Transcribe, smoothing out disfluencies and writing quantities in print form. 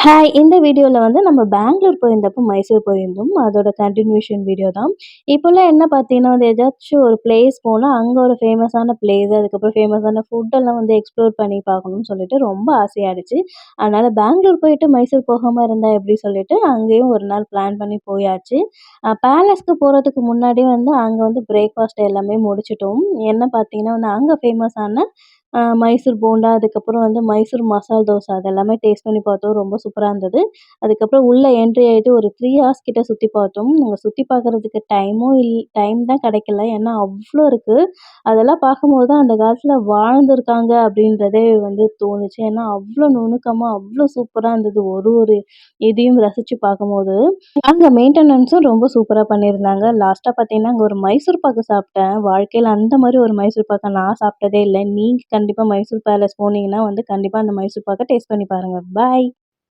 Hi! இந்த வீடியோல வந்து நம்ம பெங்களூர் போயிருந்தப்போ மைசூர் போயிருந்தோம். அதோட கன்டினியூஷன் வீடியோ தான். இப்போலாம் என்ன பார்த்தீங்கன்னா, வந்து ஏதாச்சும் ஒரு பிளேஸ் போனா, அங்க ஒரு ஃபேமஸான பிளேஸ், அதுக்கப்புறம் ஃபேமஸான ஃபுட்டெல்லாம் வந்து எக்ஸ்ப்ளோர் பண்ணி பார்க்கணும்னு சொல்லிட்டு ரொம்ப ஆசையாயிடுச்சு. அதனால பெங்களூர் போயிட்டு மைசூர் போகாம இருந்தா எப்படி சொல்லிட்டு, அங்கேயும் ஒரு நாள் பிளான் பண்ணி போயாச்சு. பேலஸ்க்கு போறதுக்கு முன்னாடியே வந்து அங்க வந்து பிரேக்ஃபாஸ்ட் எல்லாமே முடிச்சுட்டோம். என்ன பார்த்தீங்கன்னா வந்து அங்க ஃபேமஸான மைசூர் போண்டா, அதுக்கப்புறம் வந்து மைசூர் மசால் தோசை அதெல்லாமே டேஸ்ட் பண்ணி பார்த்தோம். ரொம்ப சூப்பரா இருந்தது. அதுக்கப்புறம் உள்ள என்ட்ரி ஆயிட்டு ஒரு 3 ஹார்ஸ் கிட்ட சுத்தி பார்த்தோம். அங்க சுத்தி பார்க்கறதுக்கு டைம் தான் கிடைக்கல. ஏன்னா அவ்ளோ இருக்கு. அதெல்லாம் பார்க்கும்போது தான் அந்த காலத்துல வாழ்ந்திருக்காங்க அப்படின்றதே வந்து தோணுச்சு. ஏன்னா அவ்ளோ நுணுக்கமா, அவ்ளோ சூப்பரா இருந்தது. ஒரு ஒரு இதையும் ரசிச்சு பார்க்கும்போது. அங்க மெயின்டனன்ஸும் ரொம்ப சூப்பரா பண்ணியிருந்தாங்க. லாஸ்ட்டா பார்த்தீங்கன்னா, அங்க ஒரு மைசூர் பாக்கு சாப்பிட்டேன். வாழ்க்கையில அந்த மாரி ஒரு மைசூர் பாக்க நான் சாப்பிட்டதே இல்ல. நீங்க கண்டிப்பா மைசூர் பேலஸ் போனீங்கன்னா வந்து கண்டிப்பா அந்த மைசூர் பாக்க டேஸ்ட் பண்ணி பாருங்க. பாய்.